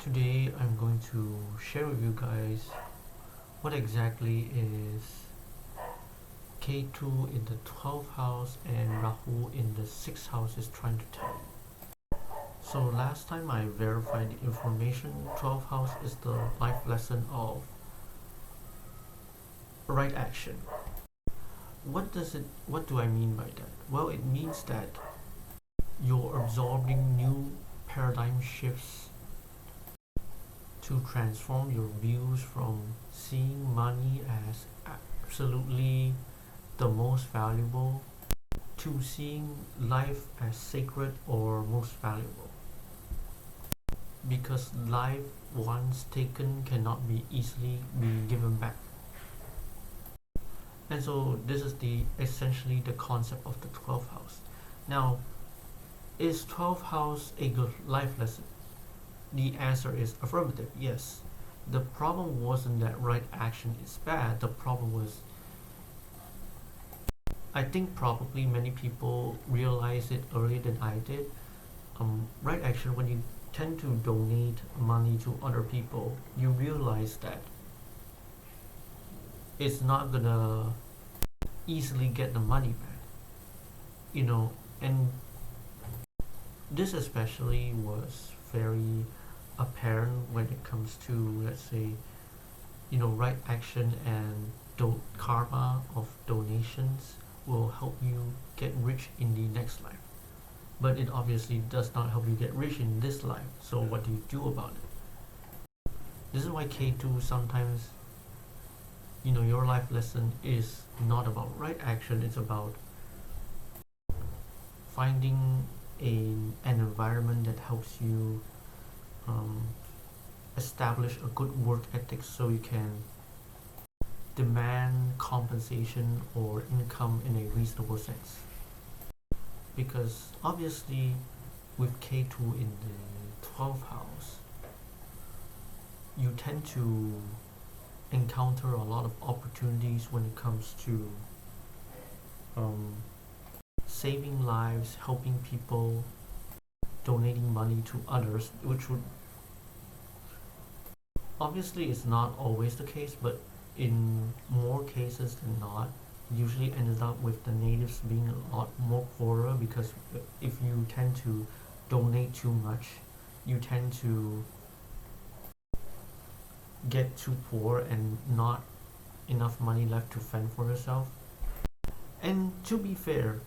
Today I'm going to share with you guys what exactly is Ketu in the 12th house and Rahu in the 6th house is trying to tell you. So last time I verified the information, 12th house is the life lesson of right action. What do I mean by that? Well, it means that you're absorbing new paradigm shifts to transform your views from seeing money as absolutely the most valuable to seeing life as sacred or most valuable. Because life once taken cannot be easily be given back. And so this is the essentially the concept of the 12th house. Now, is 12th house a good life lesson? The answer is affirmative, yes. The problem wasn't that right action is bad. The problem was, I think probably many people realized it earlier than I did. Right action, when you tend to donate money to other people, you realize that it's not gonna easily get the money back. And this especially was very apparent when it comes to, let's say, right action and karma of donations will help you get rich in the next life, but it obviously does not help you get rich in this life. So what do you do about it? This is why K2 sometimes, your life lesson is not about right action. It's about finding an environment that helps you establish a good work ethic so you can demand compensation or income in a reasonable sense. Because obviously, with K2 in the 12th house, you tend to encounter a lot of opportunities when it comes to saving lives, helping people, donating money to others, which would obviously is not always the case, but in more cases than not, usually ends up with the natives being a lot more poorer, because if you tend to donate too much, you tend to get too poor and not enough money left to fend for yourself. And to be fair,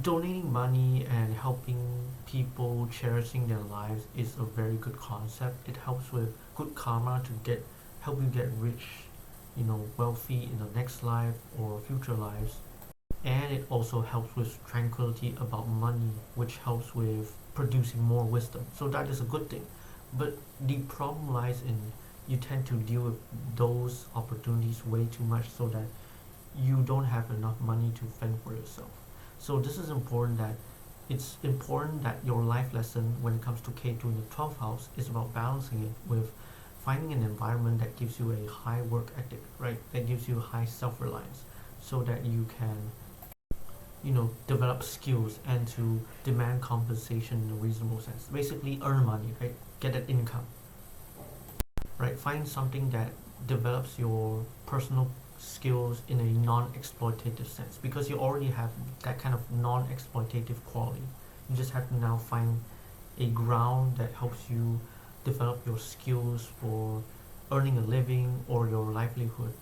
donating money and helping people, cherishing their lives is a very good concept. It helps with good karma to help you get rich, wealthy in the next life or future lives. And it also helps with tranquility about money, which helps with producing more wisdom. So that is a good thing. But the problem lies in you tend to deal with those opportunities way too much, so that you don't have enough money to fend for yourself. So this is important, that it's important that your life lesson when it comes to K2 in the 12th house is about balancing it with finding an environment that gives you a high work ethic, right? That gives you high self-reliance, so that you can, develop skills and to demand compensation in a reasonable sense. Basically, earn money, right? Get an income, right? Find something that develops your personal skills in a non-exploitative sense, because you already have that kind of non-exploitative quality. You just have to now find a ground that helps you develop your skills for earning a living or your livelihood.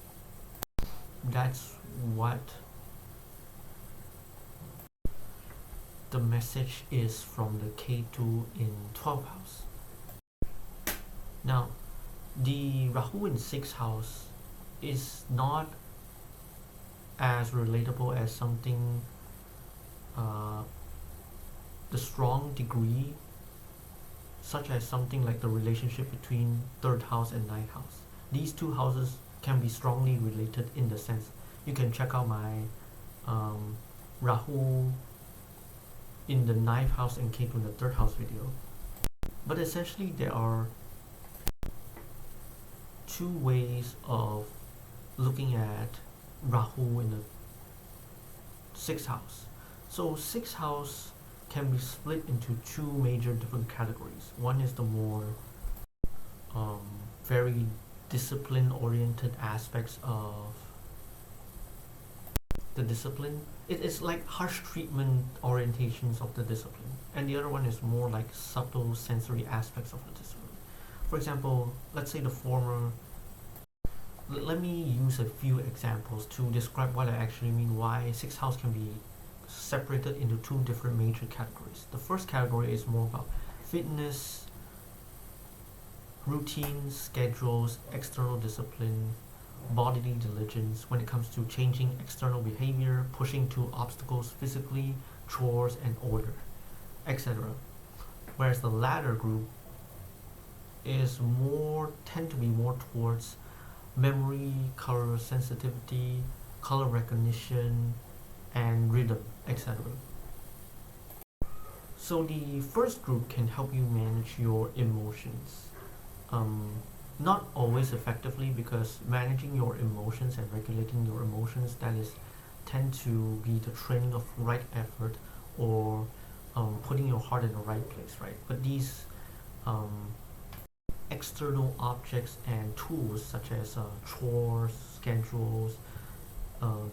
That's what the message is from the K2 in 12th house. Now, the Rahu in 6th house is not as relatable as something, the strong degree, such as something like the relationship between 3rd house and 9th house. These two houses can be strongly related in the sense, you can check out my Rahu in the 9th house and Ketu in the 3rd house video. But essentially, there are two ways of looking at Rahu in the 6th house. So 6th house can be split into two major different categories. One is the more um, very discipline oriented aspects of the discipline. It is like harsh treatment orientations of the discipline, and the other one is more like subtle sensory aspects of the discipline. For example, let's say the former. Let me use a few examples to describe what I actually mean. Why sixth house can be separated into two different major categories. The first category is more about fitness, routines, schedules, external discipline, bodily diligence when it comes to changing external behavior, pushing through obstacles physically, chores and order, etc. Whereas the latter group is more tend to be more towards memory, color sensitivity, color recognition, and rhythm, etc. So the first group can help you manage your emotions. Um, Not always effectively, because managing your emotions and regulating your emotions, that is tend to be the training of right effort, or putting your heart in the right place, right? But these um, external objects and tools such as chores, schedules,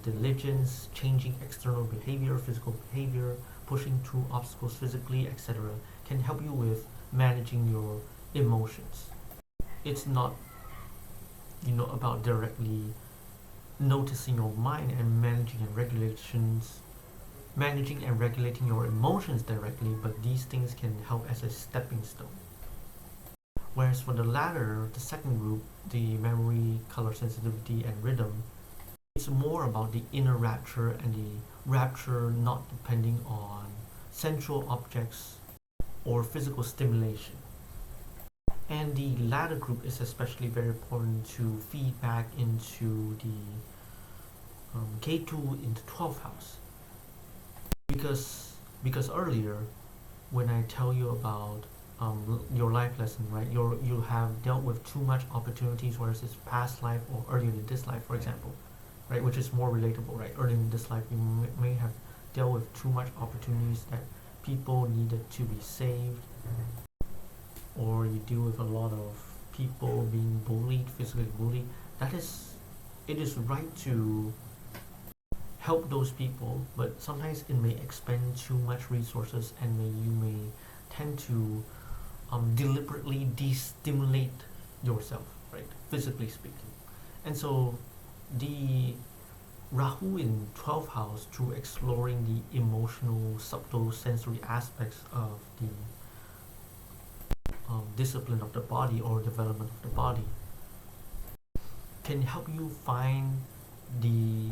diligence, changing external behavior, physical behavior, pushing through obstacles physically, etc., can help you with managing your emotions. It's not, about directly noticing your mind and managing and regulating your emotions directly, but these things can help as a stepping stone. Whereas for the latter, the second group, the memory, color sensitivity, and rhythm, it's more about the inner rapture, and the rapture not depending on sensual objects or physical stimulation. And the latter group is especially very important to feed back into the Ketu in the 12th house. Because earlier, when I tell you about your life lesson, right? You have dealt with too much opportunities, whereas it's past life or earlier in this life, for example, right? Which is more relatable, right? Earlier in this life, you may have dealt with too much opportunities that people needed to be saved, or you deal with a lot of people being bullied, physically bullied. It is right to help those people, but sometimes it may expend too much resources, and you may tend to deliberately de-stimulate yourself, right? Physically speaking. And so the Rahu in 12th house, through exploring the emotional, subtle sensory aspects of the discipline of the body or development of the body, can help you find the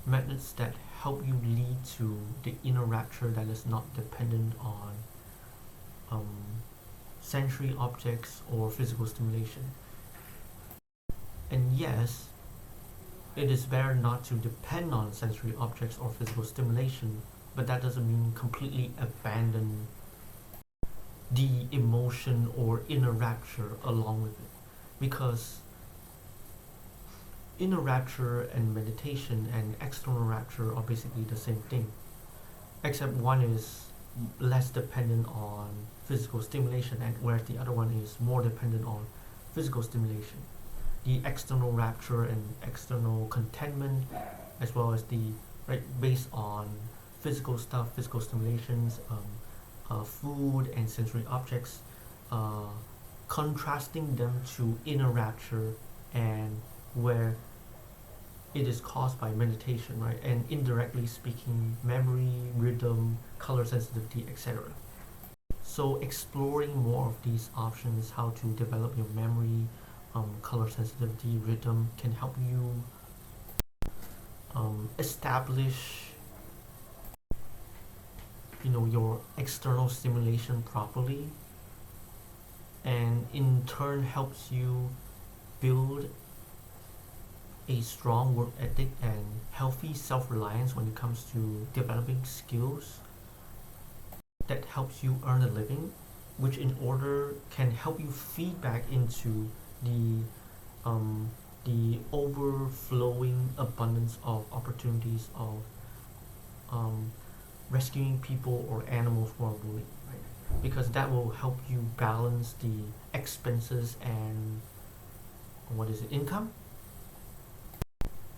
methods that help you lead to the inner rapture that is not dependent on sensory objects or physical stimulation. And yes, it is better not to depend on sensory objects or physical stimulation, but that doesn't mean completely abandon the emotion or inner rapture along with it. Because inner rapture and meditation and external rapture are basically the same thing, except one is less dependent on physical stimulation, and whereas the other one is more dependent on physical stimulation. The external rapture and external contentment, as well as the right based on physical stuff, physical stimulations, food and sensory objects, contrasting them to inner rapture, and where it is caused by meditation, right? And indirectly speaking, memory, rhythm, color sensitivity, etc. So exploring more of these options, how to develop your memory, color sensitivity, rhythm, can help you establish your external stimulation properly, and in turn helps you build a strong work ethic and healthy self-reliance when it comes to developing skills that helps you earn a living, which in order can help you feed back into the overflowing abundance of opportunities of rescuing people or animals who are bullied, right? because that will help you balance the expenses and income.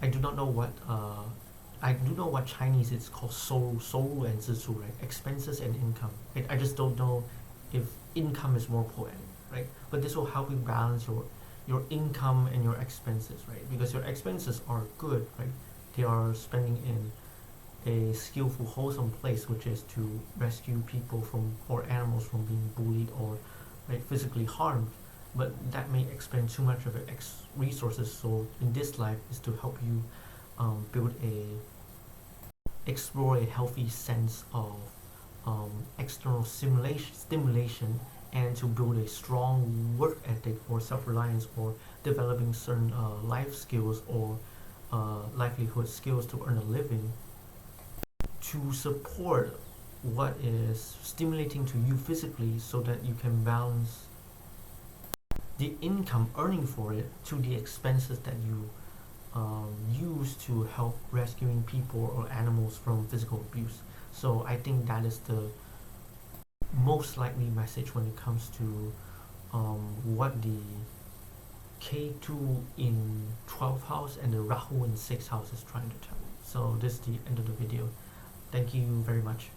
I do not know what I do know what Chinese it's called, 收入 and 支出, right? Expenses and income. I just don't know if income is more important, right? But this will help you balance your income and your expenses, right? Because your expenses are good, right? They are spending in a skillful, wholesome place, which is to rescue people from, or animals from, being bullied or, right, physically harmed. But that may expend too much of your resources. So in this life is to help you explore a healthy sense of external stimulation, and to build a strong work ethic or self-reliance, or developing certain life skills or livelihood skills to earn a living, to support what is stimulating to you physically, so that you can balance the income earning for it to the expenses that you use to help rescuing people or animals from physical abuse. So I think that is the most likely message when it comes to what the Ketu in 12th house and the Rahu in 6th house is trying to tell you. So this is the end of the video. Thank you very much.